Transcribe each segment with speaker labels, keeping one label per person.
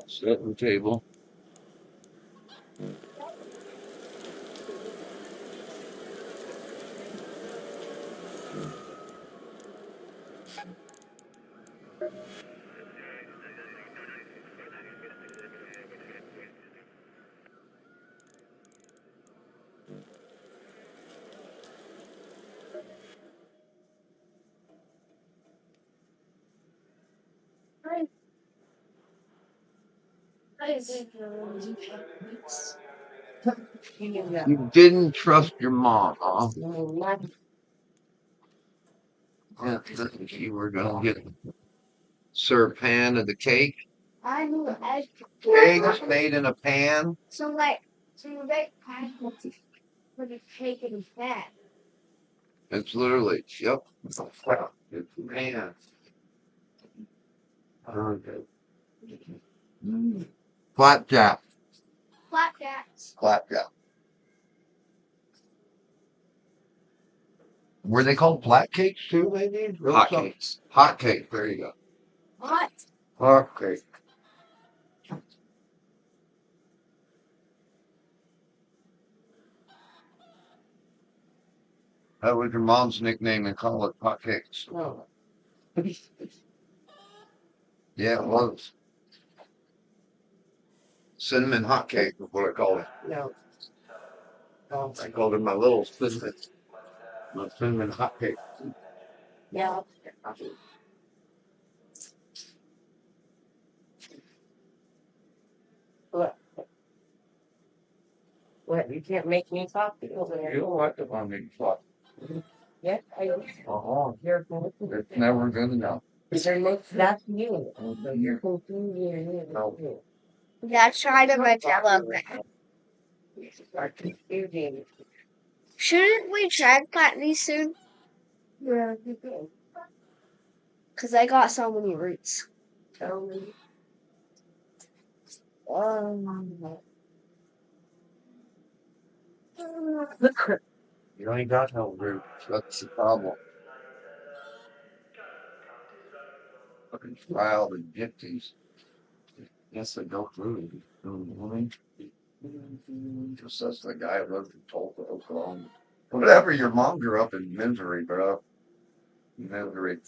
Speaker 1: Sit at the table. You didn't trust your mom, huh? Yeah, you were gonna get serve pan of the cake.
Speaker 2: I knew egg.
Speaker 1: Eggs made in a pan.
Speaker 2: So you make pancakes with a cake and fat.
Speaker 1: It's literally, yep. It's a pan. Okay. Flapjack.
Speaker 2: Flapjacks.
Speaker 1: Flapjack. Were they called flat cakes too, maybe? Hot cakes. Hot cake. There you go.
Speaker 2: What?
Speaker 1: Hot cake. That was your mom's nickname and call it hot cakes.
Speaker 2: No.
Speaker 1: Yeah, it was. Cinnamon hot cake is what I called it.
Speaker 2: No.
Speaker 1: I called it my little cinnamon hot cake.
Speaker 2: Yeah. What? What? You can't make me coffee over there.
Speaker 1: You don't like it on me, fuck.
Speaker 2: Yeah, I do.
Speaker 1: Uh-huh.
Speaker 2: You're
Speaker 1: It's never good enough.
Speaker 2: that's you. You're confusing.
Speaker 1: No.
Speaker 3: Yeah, try to make it look good.
Speaker 2: Are confusing.
Speaker 3: Shouldn't we transplant these soon?
Speaker 2: Yeah, you do.
Speaker 3: Because I got so many roots.
Speaker 2: Tell me.
Speaker 1: You ain't got no roots. That's the problem. Fucking wild and gypsies. Yes, they go through. You know what I mean? Just that's the guy who lived in Tulsa, Oklahoma. Whatever, your mom grew up in misery, bro. Misery.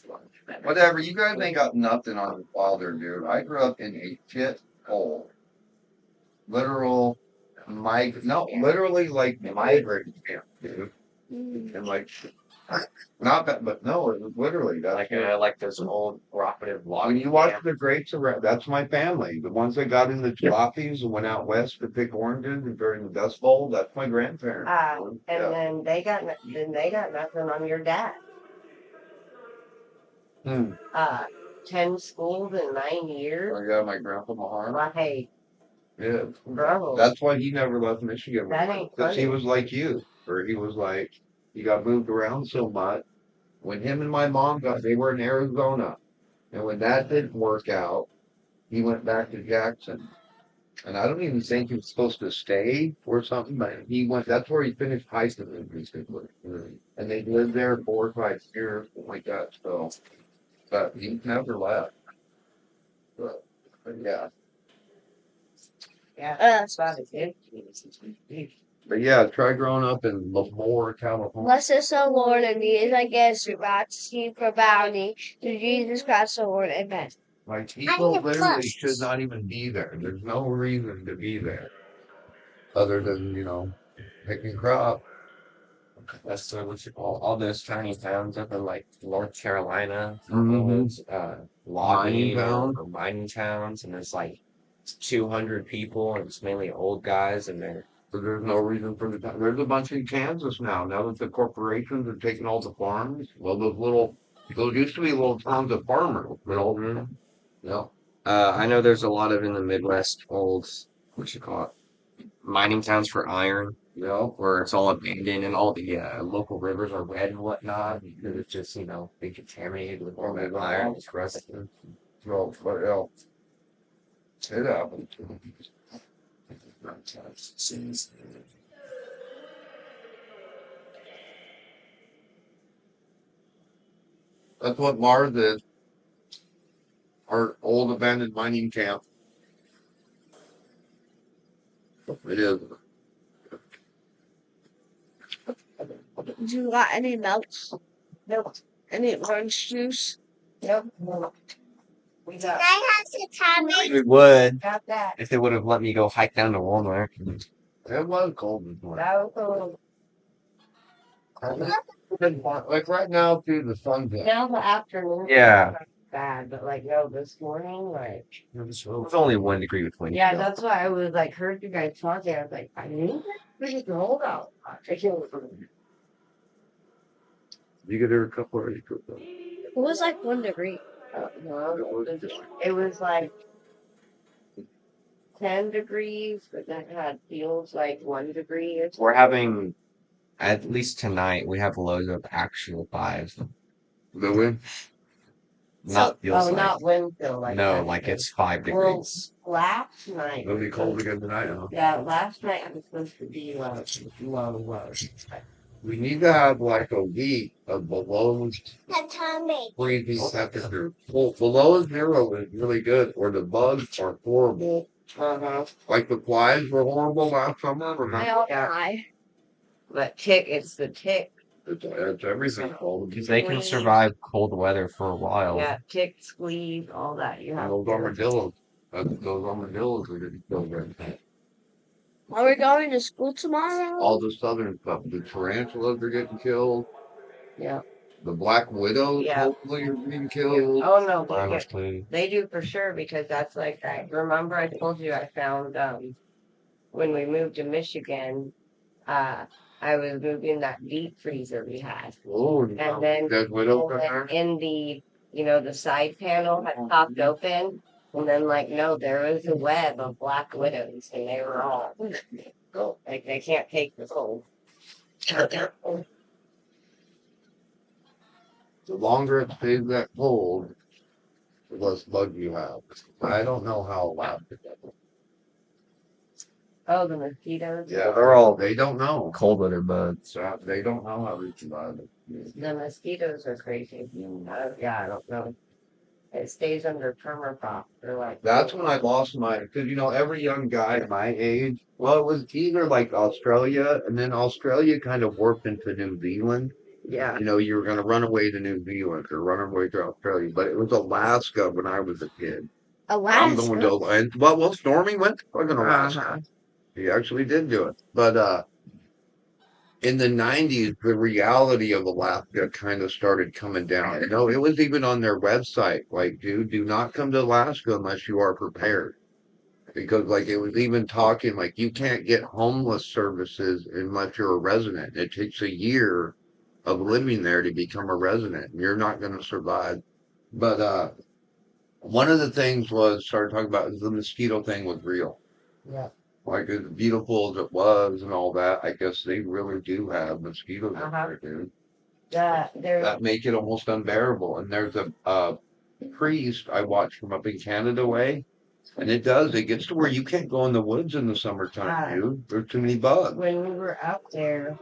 Speaker 1: Whatever, you guys ain't got nothing on your father, dude. I grew up in a shit hole. Literal, literally like migrant camp, dude. And like, not that, but no, it was literally that's
Speaker 4: Like those old cooperative log.
Speaker 1: when you watch the greats around. That's my family. The ones that got in the jalopies and went out west to pick oranges and during the Dust Bowl. That's my grandparents.
Speaker 2: And
Speaker 1: Yeah.
Speaker 2: then they got nothing on your dad.
Speaker 1: Hmm.
Speaker 2: 10 schools in 9 years.
Speaker 1: I got my grandpa Mahar.
Speaker 2: Well, hey,
Speaker 1: Yeah.
Speaker 2: bro.
Speaker 1: That's why he never left Michigan.
Speaker 2: That ain't
Speaker 1: Because he
Speaker 2: funny.
Speaker 1: was like you, or he was like, he got moved around so much. When him and my mom they were in Arizona, and when that didn't work out, he went back to Jackson. And I don't even think he was supposed to stay or something, but he went. That's where he finished high school, basically. And they lived there 4 or 5 years, something like that. So, but he never left. But yeah.
Speaker 2: Yeah, that's about it.
Speaker 1: But yeah, try growing up in Lemoore, California.
Speaker 3: Bless us, O Lord, and be as I guess your majesty for bounty through Jesus Christ, the Lord. Amen.
Speaker 1: Like people literally should not even be there. There's no reason to be there other than, picking crop.
Speaker 4: That's what you call all those tiny towns up in like North Carolina.
Speaker 1: Mhm.
Speaker 4: Those logging
Speaker 1: Mining town.
Speaker 4: or mining towns, and there's like 200 people, and it's mainly old guys, and they're
Speaker 1: So there's no reason for the town. There's a bunch in Kansas now. Now that the corporations are taking all the farms, well, those used to be little towns of farmers, but all, yeah.
Speaker 4: I know there's a lot of in the Midwest old, what you call it, mining towns for iron,
Speaker 1: Yeah.
Speaker 4: where it's all abandoned and all the local rivers are red and whatnot because it's just, been contaminated with all that iron. It's rusted.
Speaker 1: So, but yeah. It happened. That's what Mars is. Our old abandoned mining camp. It is.
Speaker 3: Do you got any milk?
Speaker 2: Nope.
Speaker 3: Any orange juice?
Speaker 2: Nope. We got
Speaker 4: We would
Speaker 2: that.
Speaker 4: if they would have let me go hike down to Walmart.
Speaker 1: It was cold this morning.
Speaker 2: That was
Speaker 1: Like right now, too, the sun's out.
Speaker 2: now the afternoon.
Speaker 4: Yeah.
Speaker 2: Bad, but like no, this morning, like
Speaker 4: It was only 1 degree between.
Speaker 2: yeah, that's why I was like heard you guys talking. I was like, I knew it was cold out.
Speaker 1: You get her a couple already cooked up.
Speaker 3: It was like 1 degree.
Speaker 2: No, it was like 10 degrees, but that had feels like 1 degree. Or
Speaker 4: We're having, at least tonight, we have lows of actual 5.
Speaker 1: The wind?
Speaker 4: Not feels like.
Speaker 2: not wind chill like
Speaker 4: No,
Speaker 2: that.
Speaker 4: like it's 5
Speaker 2: Well,
Speaker 4: degrees.
Speaker 2: last night.
Speaker 1: It'll be cold again tonight, huh?
Speaker 2: Yeah, last night it was supposed to be low.
Speaker 1: We need to have like a week of below freezing temperature. Well, below zero is really good, or the bugs are horrible. Like the flies were horrible last summer.
Speaker 3: They
Speaker 1: Remember?
Speaker 3: all
Speaker 2: Yeah.
Speaker 3: die.
Speaker 2: But it's the tick.
Speaker 1: It's everything cold.
Speaker 4: Because they can survive cold weather for a while.
Speaker 2: Yeah, tick, squeeze, all that. You
Speaker 1: And
Speaker 2: have
Speaker 1: those
Speaker 2: to-
Speaker 1: armadillos. Those armadillos are getting killed right now.
Speaker 3: Are we going to school tomorrow?
Speaker 1: All the southern stuff. The tarantulas are getting killed.
Speaker 2: Yeah.
Speaker 1: The black widows
Speaker 2: Yeah.
Speaker 1: hopefully are being killed.
Speaker 2: Oh no,
Speaker 4: Mine was clean.
Speaker 2: they do for sure because that's like I remember I told you I found when we moved to Michigan, I was moving that deep freezer we had.
Speaker 1: Oh,
Speaker 2: And then-
Speaker 1: there's widows in
Speaker 2: And
Speaker 1: there.
Speaker 2: then in the the side panel had popped open and then like no, there was a web of black widows and they were all like they can't take the cold.
Speaker 1: The longer it stays that cold, the less bugs you have. I don't know how Alaska does it.
Speaker 2: Oh, the mosquitoes.
Speaker 1: Yeah,
Speaker 4: They're all
Speaker 1: they don't know.
Speaker 4: cold weather bugs.
Speaker 1: So they don't know how to survive it.
Speaker 2: The mosquitoes are crazy. Yeah, I don't know. It stays under permafrost for like.
Speaker 1: That's when I lost my, because every young guy my age, well, it was either like Australia, and then Australia kind of warped into New Zealand.
Speaker 2: Yeah.
Speaker 1: You were going to run away to New Zealand or run away to Australia, but it was Alaska when I was a kid. I'm going to
Speaker 3: Alaska.
Speaker 1: and well, Stormy went to fucking Alaska.
Speaker 2: Uh-huh.
Speaker 1: He actually did do it, but in the 90s, the reality of Alaska kind of started coming down. It was even on their website, like, dude, do not come to Alaska unless you are prepared. Because, like, it was even talking, like, you can't get homeless services unless you're a resident. It takes a year of living there to become a resident. You're not going to survive. But one of the things started talking about is the mosquito thing was real.
Speaker 2: Yeah.
Speaker 1: Like as beautiful as it was and all that, I guess they really do have mosquitoes up
Speaker 2: Uh-huh.
Speaker 1: there, dude.
Speaker 2: There's
Speaker 1: That make it almost unbearable. And there's a priest I watched from up in Canada way, and it gets to where you can't go in the woods in the summertime, dude. There's too many bugs.
Speaker 2: when we were up there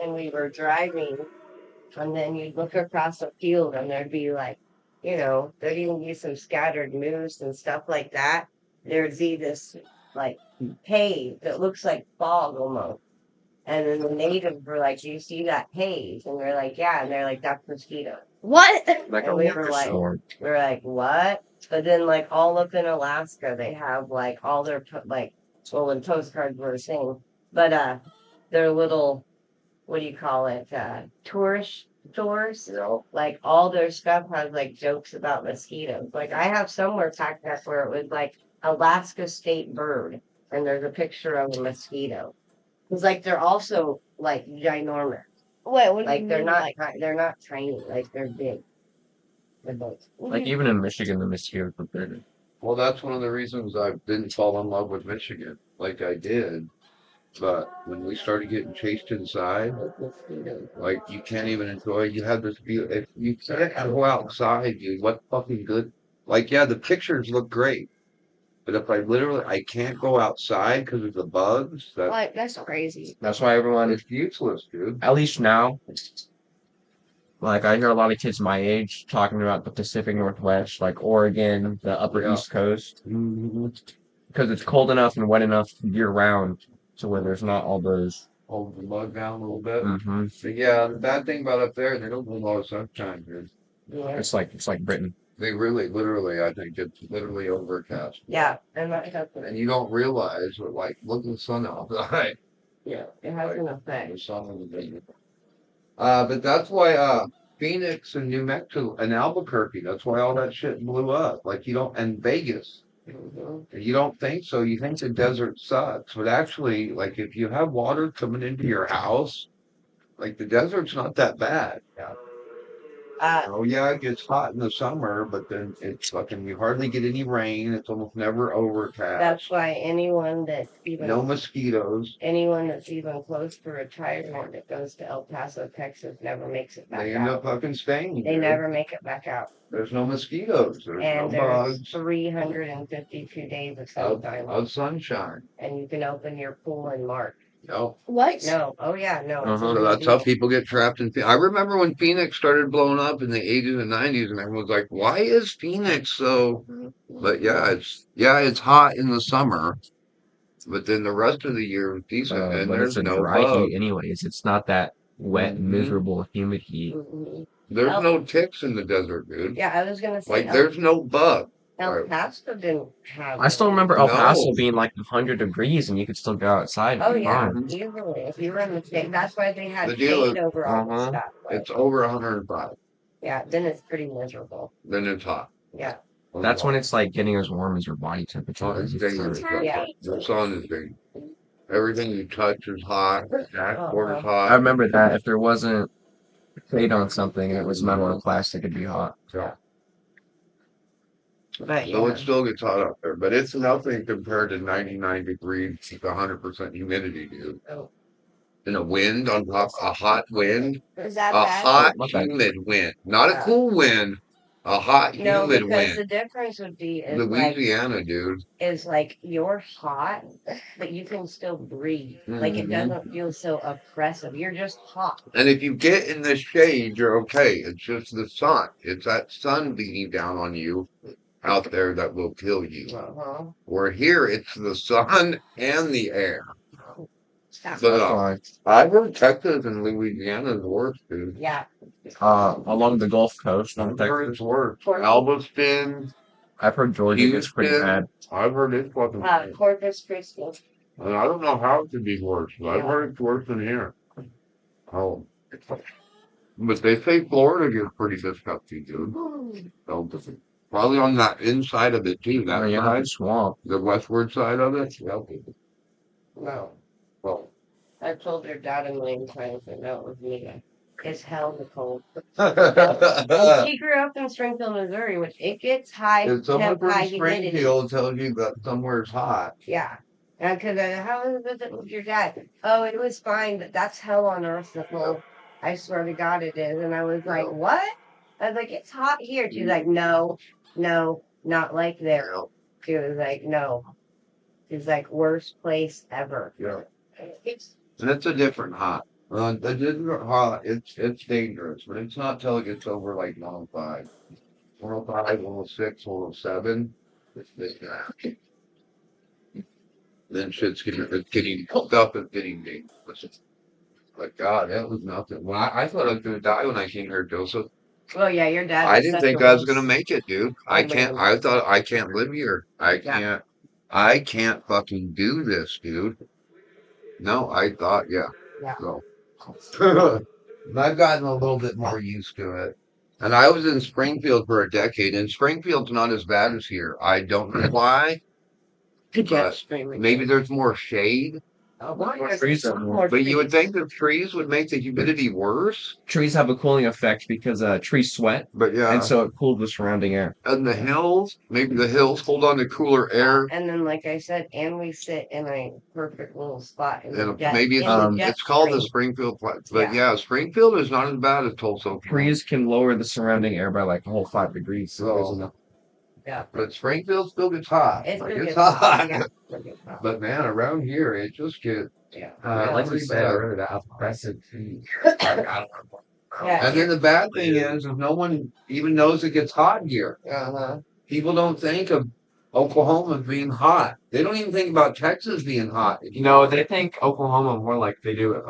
Speaker 2: and we were driving, and then you'd look across a field and there'd be like, there'd even be some scattered moose and stuff like that. There'd be this like haze that looks like fog almost. And then the natives were like, "Do you see that haze?" And we're like, "Yeah." And they're like, "That's mosquito."
Speaker 3: What?
Speaker 4: Like
Speaker 2: And
Speaker 4: a
Speaker 2: we
Speaker 4: winter
Speaker 2: were like-
Speaker 4: storm.
Speaker 2: We're like, "What?" But then like all up in Alaska, they have like all their when postcards were a thing, but their little, what do you call it? Tourist stores. Like all their stuff has like jokes about mosquitoes. Like I have somewhere packed up where it was like Alaska state bird, and there's a picture of a mosquito. It's like they're also like ginormous.
Speaker 3: Wait, what do
Speaker 2: Like
Speaker 3: you
Speaker 2: they're
Speaker 3: mean?
Speaker 2: not
Speaker 3: Like,
Speaker 2: they're not tiny. Like they're big. They're big.
Speaker 4: Like even in Michigan, the mosquitoes are bigger.
Speaker 1: Well, that's one of the reasons I didn't fall in love with Michigan like I did. But when we started getting chased inside,
Speaker 2: Mosquitoes.
Speaker 1: like you can't even enjoy. You have this feel. If you can't go outside, dude, what fucking good Like, yeah, the pictures look great, but if I can't go outside because of the bugs,
Speaker 3: Like, that's crazy.
Speaker 4: That's why everyone,
Speaker 1: it's useless, dude.
Speaker 4: at least now, like I hear a lot of kids my age talking about the Pacific Northwest, like Oregon, the upper
Speaker 1: Yeah.
Speaker 4: East Coast,
Speaker 1: Mm-hmm.
Speaker 4: because it's cold enough and wet enough year round to where there's not all those.
Speaker 1: Hold the bug down a little bit.
Speaker 4: Mm-hmm.
Speaker 1: But yeah, the bad thing about up there, they don't get a lot of sunshine, dude.
Speaker 2: Yeah.
Speaker 4: It's like Britain.
Speaker 1: They really, literally, I think it's literally overcast.
Speaker 2: Yeah, and that has
Speaker 1: And you don't realize, but like, look at the sun outside.
Speaker 2: yeah, it has an effect.
Speaker 1: The sun is big. But that's why, Phoenix and New Mexico and Albuquerque, that's why all that shit blew up. Like, you don't, and Vegas.
Speaker 2: Mhm.
Speaker 1: You don't think so. You think the desert sucks. But actually, like, if you have water coming into your house, like, the desert's not that bad. Oh, yeah, it gets hot in the summer, but then it's fucking, you hardly get any rain. It's almost never overcast.
Speaker 2: That's why anyone that's
Speaker 1: No mosquitoes.
Speaker 2: even close to retirement that goes to El Paso, Texas, never makes it back
Speaker 1: They end up
Speaker 2: out.
Speaker 1: fucking staying.
Speaker 2: They
Speaker 1: dude.
Speaker 2: never make it back out.
Speaker 1: There's no mosquitoes. There's
Speaker 2: And
Speaker 1: no
Speaker 2: there's
Speaker 1: bugs.
Speaker 2: 352 days of sunshine,
Speaker 1: Of sunshine.
Speaker 2: and you can open your pool in March.
Speaker 1: No.
Speaker 3: What?
Speaker 2: No, oh yeah, no. it's
Speaker 1: So
Speaker 2: a
Speaker 1: that's
Speaker 2: big
Speaker 1: how
Speaker 2: deal.
Speaker 1: people get trapped in. I remember when Phoenix started blowing up in the 80s and 90s, and everyone was like, "Why is Phoenix so?" But yeah, it's hot in the summer, but then the rest of the year is decent, and
Speaker 4: But it's
Speaker 1: there's
Speaker 4: a
Speaker 1: no
Speaker 4: dry
Speaker 1: bugs.
Speaker 4: heat anyways. It's not that wet,
Speaker 1: Mhm.
Speaker 4: miserable, humid heat.
Speaker 2: Mhm.
Speaker 1: There's
Speaker 2: El-
Speaker 1: no ticks in the desert, dude.
Speaker 2: Yeah, I was gonna say
Speaker 1: Like there's no bug.
Speaker 2: El Paso didn't have.
Speaker 4: I still remember El Paso
Speaker 1: No.
Speaker 4: being like 100 degrees and you could still go outside.
Speaker 2: Oh
Speaker 4: and be
Speaker 2: yeah,
Speaker 4: fine.
Speaker 2: easily. If you were in the state, that's why they had
Speaker 1: The deal
Speaker 2: shade
Speaker 1: is-
Speaker 2: over all the
Speaker 4: Uh-huh.
Speaker 2: stuff. Like,
Speaker 1: It's over 105.
Speaker 2: yeah, then it's pretty miserable.
Speaker 1: Then it's hot.
Speaker 2: Yeah.
Speaker 4: That's when it's like getting as warm as your body temperature.
Speaker 1: Oh, it's
Speaker 4: is.
Speaker 1: dangerous.
Speaker 2: Yeah.
Speaker 1: The sun is dangerous. Everything you touch is hot. Dashboard is
Speaker 2: Uh-huh.
Speaker 1: hot.
Speaker 4: I remember that if there wasn't shade on something and it was metal or plastic, it'd be hot.
Speaker 1: Yeah.
Speaker 2: But
Speaker 1: So
Speaker 2: yeah.
Speaker 1: it still gets hot up there, but it's nothing compared to 99 degrees with 100% humidity, dude.
Speaker 2: Oh.
Speaker 1: And a wind on top, a hot wind,
Speaker 3: Is that
Speaker 1: a
Speaker 3: bad?
Speaker 1: hot,
Speaker 4: my bad.
Speaker 1: humid wind, not a
Speaker 2: Yeah.
Speaker 1: cool wind, a hot,
Speaker 2: No,
Speaker 1: humid
Speaker 2: because
Speaker 1: wind.
Speaker 2: the difference would be is
Speaker 1: Louisiana, dude.
Speaker 2: like you're hot, but you can still breathe. Like it
Speaker 1: Mhm.
Speaker 2: doesn't feel so oppressive. You're just hot.
Speaker 1: And if you get in the shade, you're okay. It's just the sun. It's that sun beating down on you out there that will kill you.
Speaker 2: Uh-huh.
Speaker 1: Where here, it's the sun and the air.
Speaker 2: Stop.
Speaker 1: But,
Speaker 4: That's why.
Speaker 1: I've heard Texas and Louisiana is worse, dude.
Speaker 2: Yeah.
Speaker 4: Along the Gulf Coast,
Speaker 1: I've
Speaker 4: in
Speaker 1: heard
Speaker 4: Texas,
Speaker 1: it's worse.
Speaker 2: Portland.
Speaker 1: Galveston,
Speaker 4: I've heard Georgia gets pretty
Speaker 1: Houston.
Speaker 4: bad.
Speaker 1: I've heard it's fucking worse.
Speaker 2: Corpus Christi.
Speaker 1: And I don't know how it could be worse, but I've
Speaker 2: Yeah.
Speaker 1: heard it's worse than here. Oh. But they say Florida gets pretty disgusting, dude. So, probably on that inside of it too, that
Speaker 4: Yeah,
Speaker 1: side,
Speaker 4: the swamp.
Speaker 1: the westward side of it. Yeah.
Speaker 2: No.
Speaker 1: Well.
Speaker 2: I've told your dad a million times that no, it was me. It's hell the cold.
Speaker 1: If
Speaker 2: He grew up in Springfield, Missouri, which it gets high
Speaker 1: someone
Speaker 2: temp, high
Speaker 1: from
Speaker 2: humidity.
Speaker 1: Springfield tells you that somewhere's hot,
Speaker 2: Yeah. Because how was it with your dad? Oh, it was fine, but that's hell on earth, the cold. I swear to God it is. And I was like, what? I was like, it's hot here. She's like, no, not like there. She was like, no. She's like, worst place ever.
Speaker 1: yeah. And it's a different hot. The different hot, it's dangerous, but it's not till it gets over like 105. 105, 106, 107. Then shit's getting hooked up and getting dangerous. Like, God, that was nothing. When I thought I was going to die when I came here, Joseph.
Speaker 2: Oh, yeah, your dad.
Speaker 1: I
Speaker 2: was
Speaker 1: didn't
Speaker 2: such
Speaker 1: think
Speaker 2: a
Speaker 1: I was
Speaker 2: wuss.
Speaker 1: going to make it, dude.
Speaker 2: Oh, man.
Speaker 1: I thought I can't live here.
Speaker 2: Yeah.
Speaker 1: I can't fucking do this, dude. No, I thought, yeah.
Speaker 2: Yeah.
Speaker 1: So. I've gotten a little bit more used to it. And I was in Springfield for a decade, and Springfield's not as bad as here. I don't know why.
Speaker 2: Jet streaming.
Speaker 1: Maybe there's more shade.
Speaker 2: Oh,
Speaker 4: More
Speaker 2: there's
Speaker 4: trees are
Speaker 2: more
Speaker 1: But you would
Speaker 2: trees.
Speaker 1: think the trees would make the humidity worse.
Speaker 4: Trees have a cooling effect because trees sweat,
Speaker 1: But yeah.
Speaker 4: and so it cooled the surrounding air.
Speaker 1: And the hills, maybe the hills hold on to cooler air.
Speaker 2: And then, like I said, and we sit in a perfect little spot. In the
Speaker 1: And
Speaker 2: jet,
Speaker 1: maybe
Speaker 2: in the jet
Speaker 1: it's called the
Speaker 2: stream.
Speaker 1: Springfield. But yeah, Springfield is not as bad as Tulsa.
Speaker 4: Trees can lower the surrounding air by like a whole 5 degrees. So
Speaker 1: Oh.
Speaker 2: Yeah.
Speaker 1: But Springfield still gets hot.
Speaker 2: It's
Speaker 1: Like,
Speaker 2: still
Speaker 1: it's
Speaker 2: gets hot.
Speaker 1: hot.
Speaker 2: Yeah. Still gets hot.
Speaker 1: But man, around here it just gets
Speaker 2: Yeah.
Speaker 4: Like you
Speaker 1: pretty
Speaker 4: said
Speaker 1: bad.
Speaker 4: earlier, that oppressive heat. Like, I don't know.
Speaker 2: Yeah.
Speaker 1: And then the bad thing is no one even knows it gets hot here.
Speaker 2: Uh-huh.
Speaker 1: People don't think of Oklahoma being hot. They don't even think about Texas being hot.
Speaker 4: No, they think Oklahoma more like they do,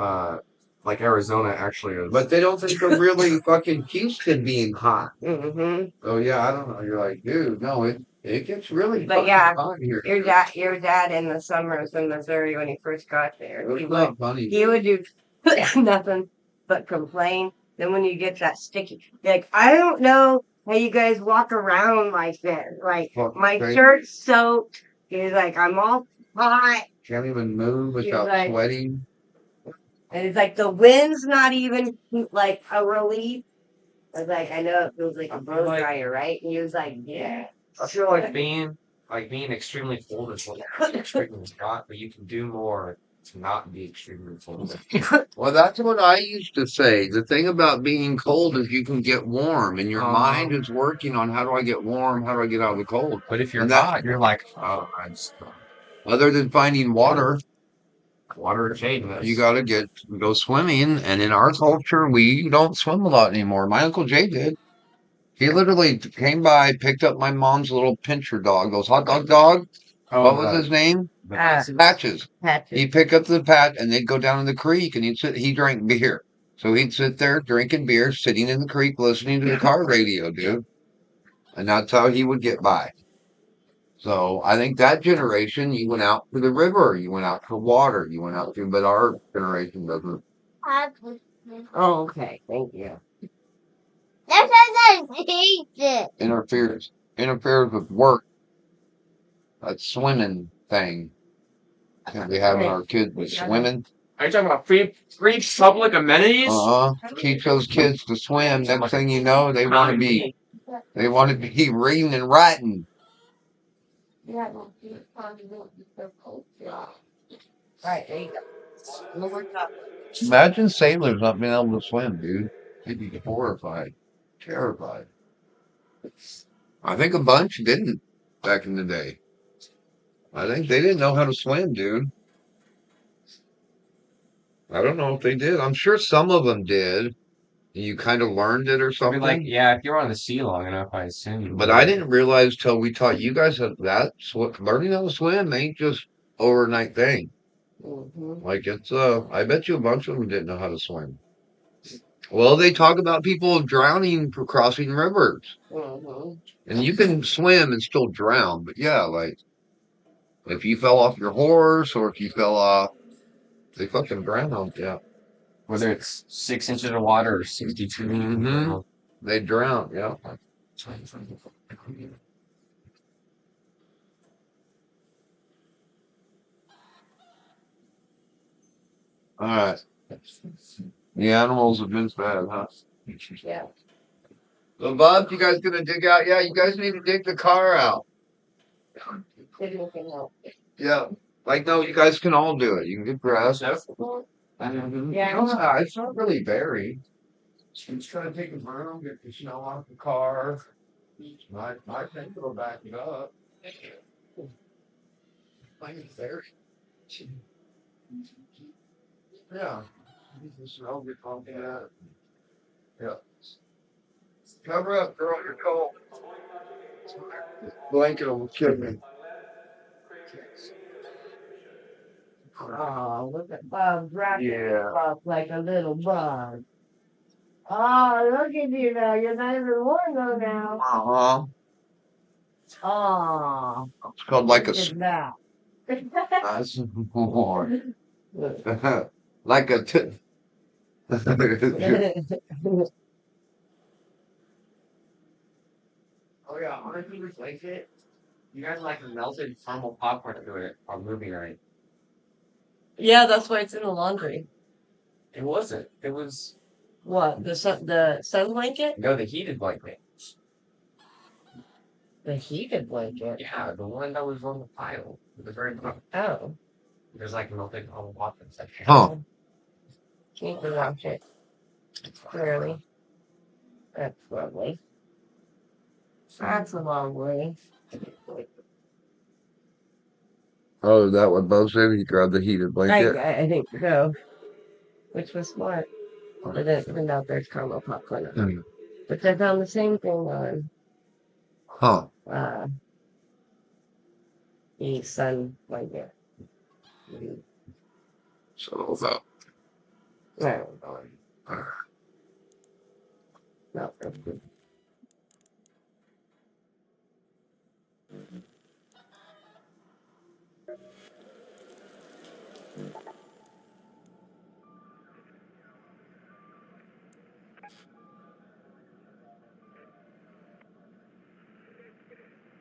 Speaker 4: like Arizona actually is.
Speaker 1: But they don't think of really fucking Houston being hot.
Speaker 2: Mm-hmm.
Speaker 1: Oh yeah, I don't know. You're like, dude, no, it gets really
Speaker 2: But
Speaker 1: fucking
Speaker 2: yeah,
Speaker 1: hot here.
Speaker 2: Your dad in the summers in Missouri when he first got there,
Speaker 1: It's not funny.
Speaker 2: he would do nothing but complain. Then when you get that sticky, like I don't know how you guys walk around like this. Like
Speaker 1: Fucking
Speaker 2: my
Speaker 1: crazy.
Speaker 2: shirt's soaked. He's like, I'm all hot.
Speaker 1: Can't even move
Speaker 2: He's
Speaker 1: without
Speaker 2: like,
Speaker 1: sweating.
Speaker 2: and it's like the wind's not even like a relief. I was like, I know it feels like a blow dryer, right? And he was like, yeah.
Speaker 4: I feel like being extremely cold is like extremely hot, but you can do more to not be extremely cold.
Speaker 1: Well, that's what I used to say. The thing about being cold is you can get warm, and your mind is working on how do I get warm? How do I get out of the cold?
Speaker 4: But if you're
Speaker 1: And that,
Speaker 4: hot, you're like, oh, I just
Speaker 1: other than finding water,
Speaker 4: water shade
Speaker 1: you
Speaker 4: this.
Speaker 1: got to go swimming. And in our culture, we don't swim a lot anymore. My Uncle Jay did. He literally came by, picked up my mom's little pincher dog, those hot dog. What was his name? Patches. He'd pick up the pat and they'd go down in the creek and he drank beer. So he'd sit there drinking beer, sitting in the creek, listening to the car radio, dude. And that's how he would get by. So I think that generation, you went out to the river, you went out to water, you went out to, but our generation doesn't.
Speaker 2: Oh, okay. Thank you.
Speaker 3: That's what I hate it.
Speaker 1: Interferes with work. That swimming thing. We having our kids with swimming.
Speaker 4: Are you talking about free public amenities?
Speaker 1: Teach those kids to swim. Next thing you know, they want to be reading and writing.
Speaker 2: Right, there you go.
Speaker 1: Imagine sailors not being able to swim, dude. They'd be horrified, terrified. I think a bunch didn't back in the day. I think they didn't know how to swim, dude. I don't know if they did. I'm sure some of them did. You kind of learned it or
Speaker 4: I mean,
Speaker 1: something.
Speaker 4: like, yeah, if you're on the sea long enough, I assume. you
Speaker 1: But
Speaker 4: would.
Speaker 1: I didn't realize till we taught you guys that learning how to swim ain't just overnight thing.
Speaker 2: Mm-hmm.
Speaker 1: Like it's I bet you a bunch of them didn't know how to swim. Well, they talk about people drowning for crossing rivers,
Speaker 2: Mm-hmm.
Speaker 1: and you can swim and still drown. But yeah, like if you fell off your horse or if you fell off, they fucking drown. Yeah,
Speaker 4: Whether it's 6 inches of water or 62.
Speaker 1: Mhm. They drown. Yeah. All right. The animals have been bad, huh?
Speaker 2: Yeah.
Speaker 1: So, Bob, you guys gonna dig out? Yeah, you guys need to dig the car out.
Speaker 2: Didn't think help.
Speaker 1: Yeah. Like, no, you guys can all do it. You can get grass.
Speaker 2: Yeah.
Speaker 1: It's not really buried. Just trying to take a broom, get the snow off the car. I think it'll back it up. Like it's buried. Yeah. The snow get off that. Yeah. Cover up, girl. You're cold. Blanket will kill me.
Speaker 2: Oh, look at Bob wrapping
Speaker 1: Yeah.
Speaker 2: up like a little bug. Oh, look at you now. You're not even warm though now.
Speaker 1: Uh-huh.
Speaker 2: Oh,
Speaker 1: It's called like a
Speaker 2: look at that.
Speaker 1: That's more. Like a
Speaker 4: Oh yeah, honestly, like it. You guys like melted caramel popcorn to it on movie night.
Speaker 2: Yeah, that's why it's in the laundry.
Speaker 4: It wasn't. It was
Speaker 2: What? The sun blanket?
Speaker 4: no the heated blanket.
Speaker 2: The heated blanket.
Speaker 4: Yeah, the one that was on the pile at the very top.
Speaker 2: Oh,
Speaker 4: There's like melted caramel popcorn section.
Speaker 1: Huh.
Speaker 2: need to watch it. Clearly. That's lovely. That's a long way.
Speaker 1: Oh, is that what Bo said? He grabbed the heated
Speaker 2: I,
Speaker 1: blanket?
Speaker 2: I think so, which was smart. But then it turned out there's caramel popcorn on it.
Speaker 1: Mm.
Speaker 2: Which I found the same thing on
Speaker 1: Huh.
Speaker 2: uh, the sun blanket.
Speaker 1: So that.
Speaker 2: No,
Speaker 1: uh,
Speaker 2: no.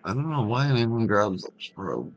Speaker 1: I don't know why anyone grabs those robes.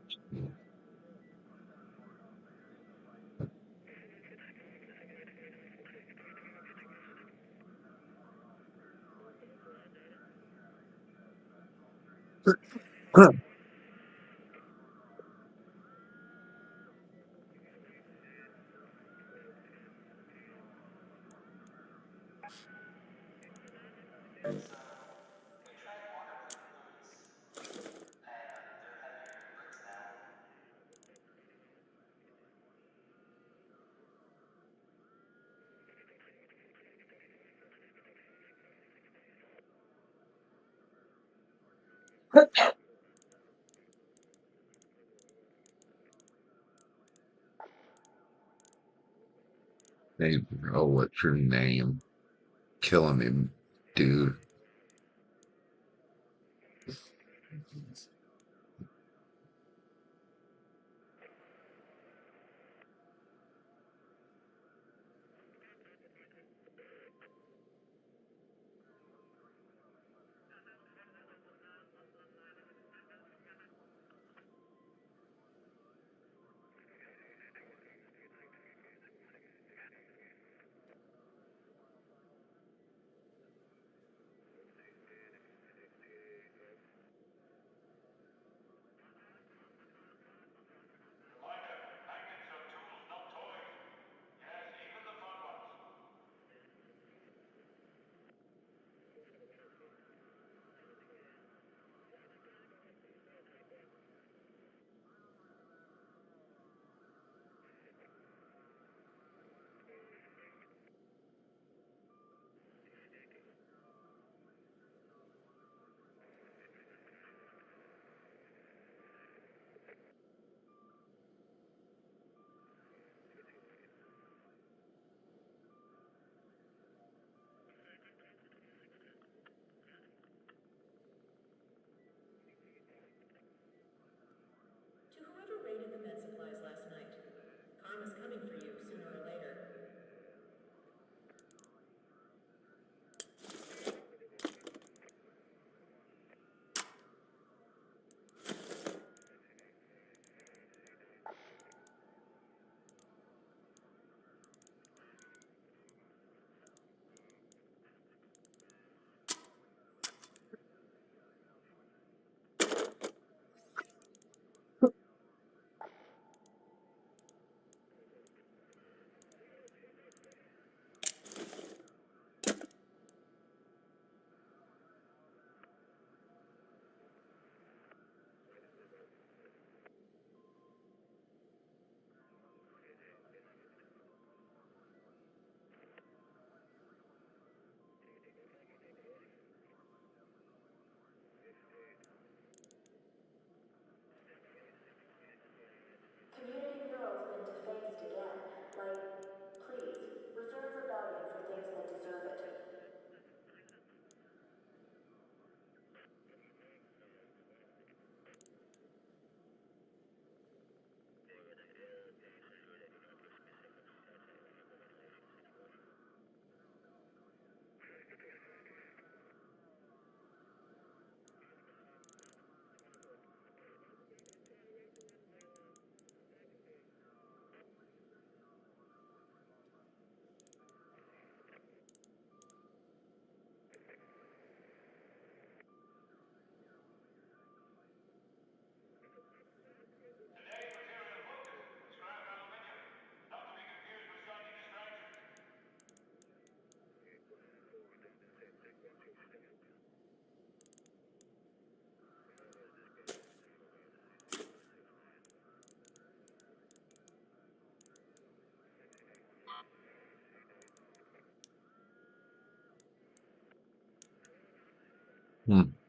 Speaker 1: Hey, bro, what's your name? Killing him, dude.
Speaker 4: Hmm.